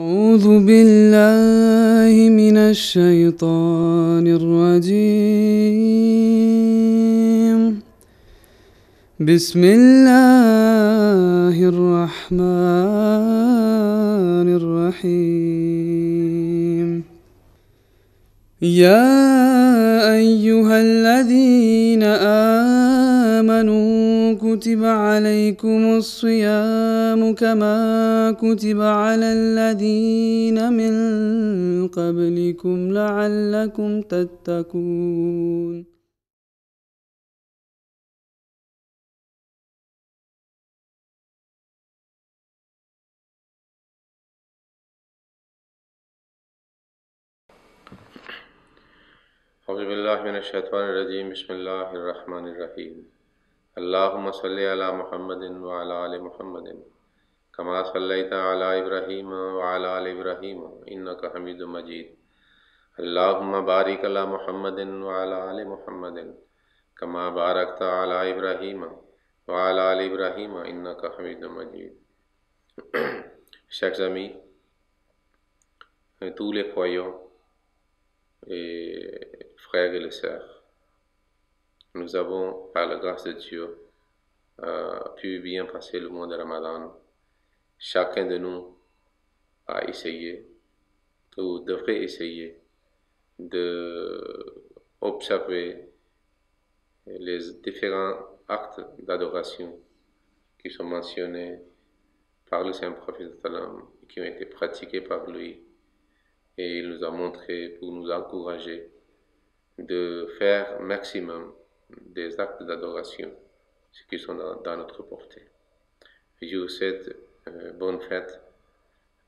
أعوذ بالله من الشيطان الرجيم. بسم الله الرحمن الرحيم. يا أيها الذين آمنوا كتب عليكم الصيام كما كتب على الذين من قبلكم لعلكم تتقون. أعوذ بالله من الشيطان الرجيم. بسم الله الرحمن الرحيم. اللهم صل على محمد وعلى آل محمد كما صليت على إبراهيم وعلى آل إبراهيم إنك حميد مجيد. اللهم بارك على محمد وعلى آل محمد كما باركت على إبراهيم وعلى آل إبراهيم إنك حميد مجيد. Chers amis, tous les croyants et frères et les sœurs, nous avons, par la grâce de Dieu, pu bien passer le mois de Ramadan. Chacun de nous a essayé, ou devrait essayer, d'observer les différents actes d'adoration qui sont mentionnés par le Saint-Prophète et qui ont été pratiqués par lui. Et il nous a montré, pour nous encourager, de faire maximum des actes d'adoration, ce qui sont dans notre portée. Je vous souhaite bonne fête,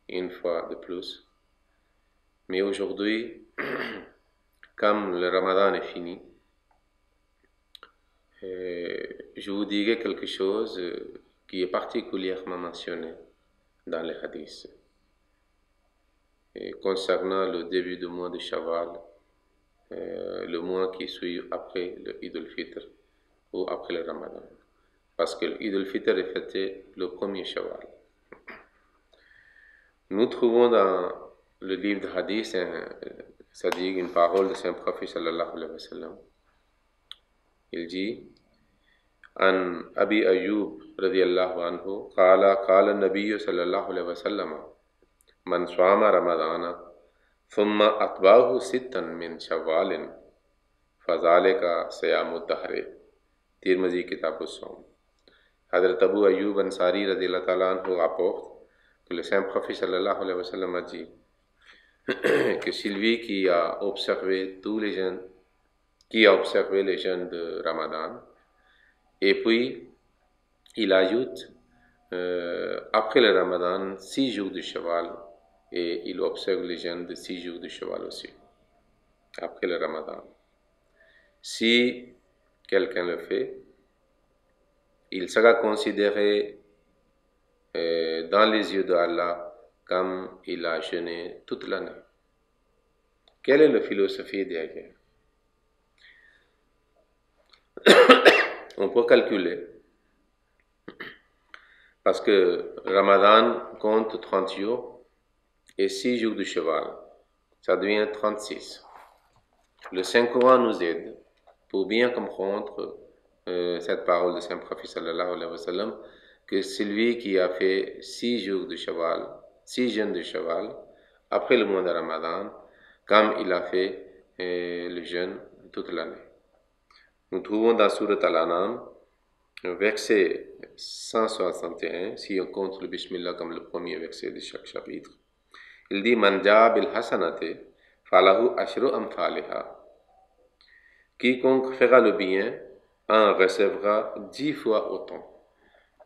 une fois de plus. Mais aujourd'hui, comme le Ramadan est fini, je vous dirai quelque chose qui est particulièrement mentionné dans les hadiths. Et concernant le début du mois de Shawwal, le mois qui suit après le Eid al-Fitr ou après le Ramadan. Parce que l'Eid al-Fitr est fêté le premier Shawwal. Nous trouvons dans le livre de hadith, c'est-à-dire une parole de Saint-Prophète sallallahu alayhi wa sallam. Il dit: An Abi Ayyub radiyallahu anhu, qala an-nabiyyu sallallahu alayhi wa sallam, man swama ramadana thumma atba'ahu sittan min shawwalin fazalika siyamud dahri. Tirmizi kitab as-Sawm. Hazrat Abu Ayyub Ansari radiyallahu ta'ala anhu rapporte que le Saint-Prophète sallallahu alayhi wa sallam a dit que celui qui a observé les jeûnes de Ramadan, et puis il ajoute après le Ramadan 6 jours de Shawwal, et il observe les jeûnes de 6 jours de Shawwal aussi, après le Ramadan. Si quelqu'un le fait, il sera considéré dans les yeux d'Allah comme il a jeûné toute l'année. Quelle est la philosophie derrière? On peut calculer, parce que Ramadan compte 30 jours et 6 jours de Shawwal, ça devient 36. Le Saint-Coran nous aide pour bien comprendre cette parole de Saint-Prophète sallallahu alayhi wa sallam, que celui qui a fait 6 jours de Shawwal, 6 jeûnes de Shawwal, après le mois de Ramadan, comme il a fait le jeûne toute l'année. Nous trouvons dans Surat Al-An'am, verset 161, si on compte le Bismillah comme le premier verset de chaque chapitre. Il dit: Man jaa bil hasanati falahu ashru amthaliha. Quiconque fera le bien en recevra 10 fois autant.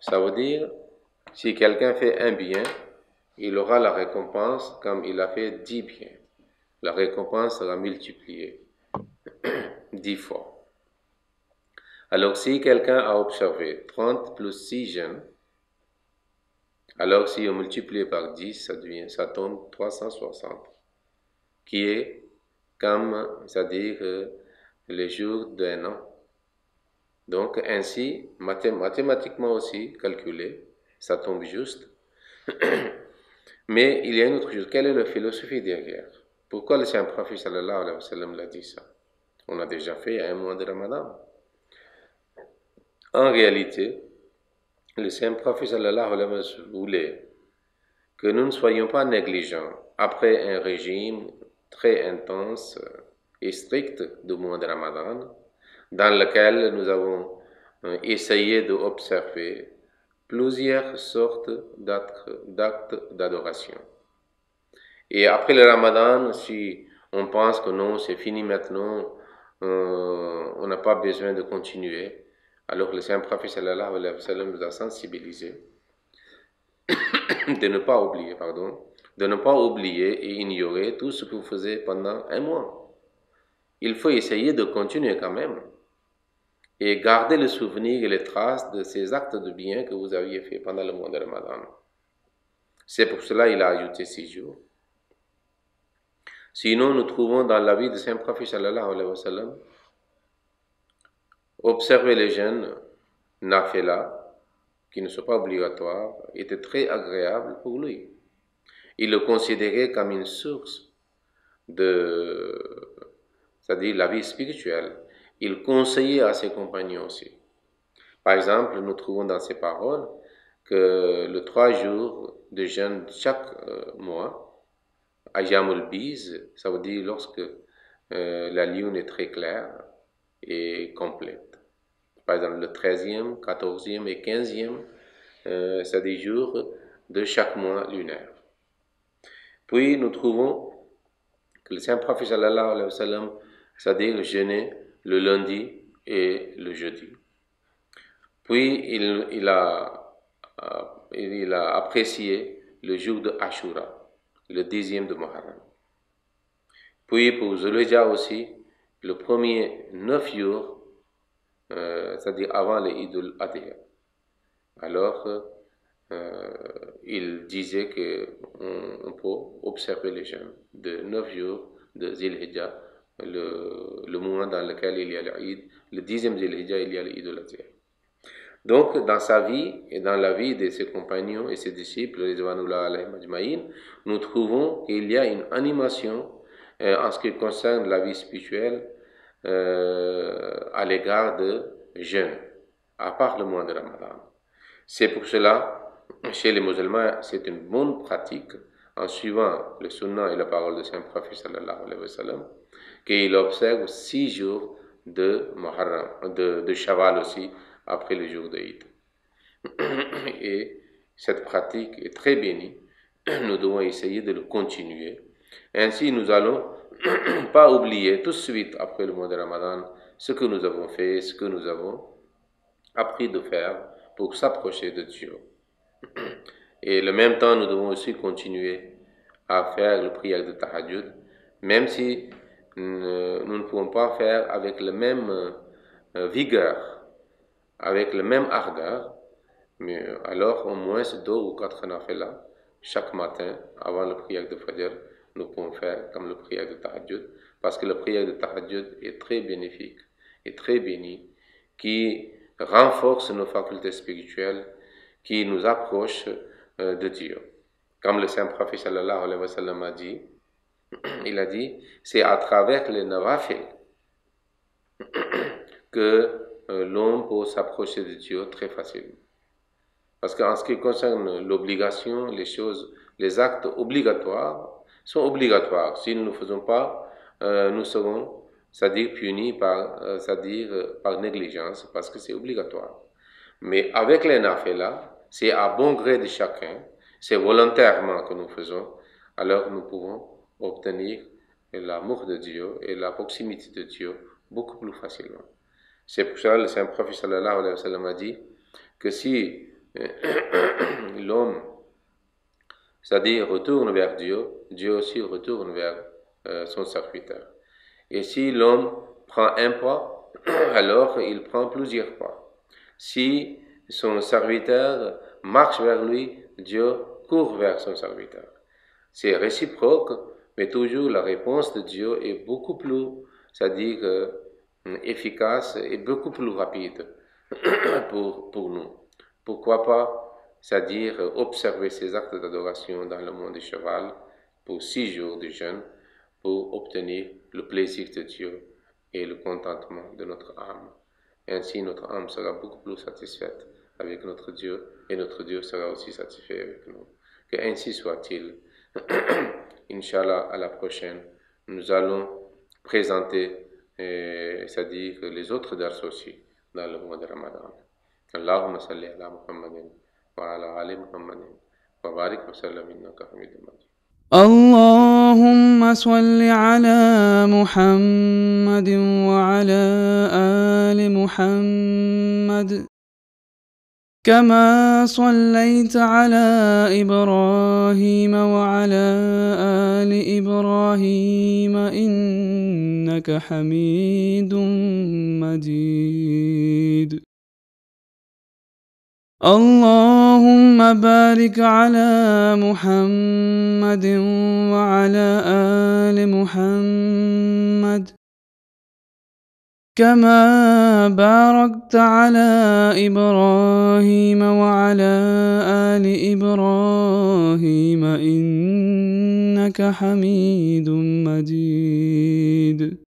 Ça veut dire, si quelqu'un fait un bien, il aura la récompense comme il a fait 10 biens. La récompense sera multipliée 10 fois. Alors si quelqu'un a observé 30 plus 6 jeûnes, alors si on multiplie par 10, ça tombe 360, qui est comme, c'est-à-dire les jours d'un an. Donc ainsi, mathématiquement aussi calculé, ça tombe juste Mais il y a une autre chose. Quelle est la philosophie derrière? Pourquoi le saint prophète sallallahu alayhi wa sallam l'a dit ça? On a déjà fait un mois de Ramadan. En réalité, le saint prophète sallallahu alayhi wa sallam voulait que nous ne soyons pas négligents après un régime très intense et strict du mois de Ramadan, dans lequel nous avons essayé d'observer plusieurs sortes d'actes d'adoration. Et après le Ramadan, si on pense que non, c'est fini maintenant, on n'a pas besoin de continuer, alors le saint prophète sallallahu alayhi wa sallam nous a sensibilisés de ne pas oublier et ignorer tout ce que vous faisiez pendant un mois. Il faut essayer de continuer quand même et garder le souvenir et les traces de ces actes de bien que vous aviez fait pendant le mois de Ramadan. C'est pour cela qu'il a ajouté 6 jours. Sinon, nous trouvons dans la vie de saint prophète sallallahu alayhi wa sallam, observer les jeûnes nafila, qui ne sont pas obligatoires, était très agréable pour lui. Il le considérait comme une source c'est-à-dire la vie spirituelle. Il conseillait à ses compagnons aussi. Par exemple, nous trouvons dans ses paroles que le 3 jours de jeûne chaque mois, Ayamul Biz, ça veut dire lorsque la lune est très claire et complète. Par exemple, le 13e, 14e et 15e, c'est des jours de chaque mois lunaire. Puis nous trouvons que le saint prophète sallallahu alayhi wa sallam, c'est-à-dire jeûner le lundi et le jeudi. Puis il a apprécié le jour de Ashura, le 10e de Muharram. Puis pour Zulhijjah aussi, le premier 9 jours, c'est-à-dire avant les Eid al-Adha. Alors, il disait qu'on peut observer les jeûnes de 9 jours de Zulhijjah, le mois dans lequel il y a l'Eid, le 10e Zulhijjah, il y a l'Eid al-Adha. Donc, dans sa vie et dans la vie de ses compagnons et ses disciples, ridwanullah alayhim ajma'in, nous trouvons qu'il y a une animation en ce qui concerne la vie spirituelle à l'égard de jeûne, à part le mois de Ramadan. C'est pour cela, chez les musulmans, c'est une bonne pratique, en suivant le sunnah et la parole de saint prophète sallallahu alayhi wa sallam, qu'il observe 6 jours de Muharram, de Shawwal aussi, après le jour de Eid. Et cette pratique est très bénie. Nous devons essayer de le continuer. Ainsi, nous allons pas oublier tout de suite après le mois de Ramadan ce que nous avons fait, ce que nous avons appris de faire pour s'approcher de Dieu. Et en même temps, nous devons aussi continuer à faire le prière de Tahajjud, même si nous ne pouvons pas faire avec la même vigueur, avec le même ardeur, mais alors au moins 2 ou 4 nafila chaque matin avant la prière de Fajr, nous pouvons faire comme la prière de Tahajjud, parce que la prière de Tahajjud est très bénéfique et très bénie, qui renforce nos facultés spirituelles, qui nous approche de Dieu. Comme le saint prophète sallallahu alayhi wa sallam a dit, il a dit, c'est à travers les nawafil que l'homme peut s'approcher de Dieu très facilement. Parce qu'en ce qui concerne l'obligation, les actes obligatoires sont obligatoires. Si nous ne le faisons pas, nous serons, c'est-à-dire punis par négligence, parce que c'est obligatoire. Mais avec les nafila, c'est à bon gré de chacun, c'est volontairement que nous faisons, alors nous pouvons obtenir l'amour de Dieu et la proximité de Dieu beaucoup plus facilement. C'est pour ça que le saint prophète sallallahu alayhi wa sallam a dit que si l'homme, c'est-à-dire retourne vers Dieu, Dieu aussi retourne vers son serviteur. Et si l'homme prend un pas, alors il prend plusieurs pas. Si son serviteur marche vers lui, Dieu court vers son serviteur. C'est réciproque, mais toujours la réponse de Dieu est beaucoup plus, c'est-à-dire efficace et beaucoup plus rapide pour nous. Pourquoi pas c'est-à-dire observer ces actes d'adoration dans le monde du cheval pour 6 jours de jeûne pour obtenir le plaisir de Dieu et le contentement de notre âme. Ainsi, notre âme sera beaucoup plus satisfaite avec notre Dieu et notre Dieu sera aussi satisfait avec nous. Que ainsi soit-il. Inch'Allah, à la prochaine, nous allons présenter, c'est-à-dire les autres dars aussi dans le mois de Ramadan. Allahumma salli ala Muhammadin wa ala ali Muhammadin wa barik wa sallam innaka hamidun majid. اللهم صل على محمد وعلى آل محمد كما صليت على إبراهيم وعلى آل إبراهيم إنك حميد مجيد. اللهم بارك على محمد وعلى آل محمد كما باركت على إبراهيم وعلى آل إبراهيم إنك حميد مجيد.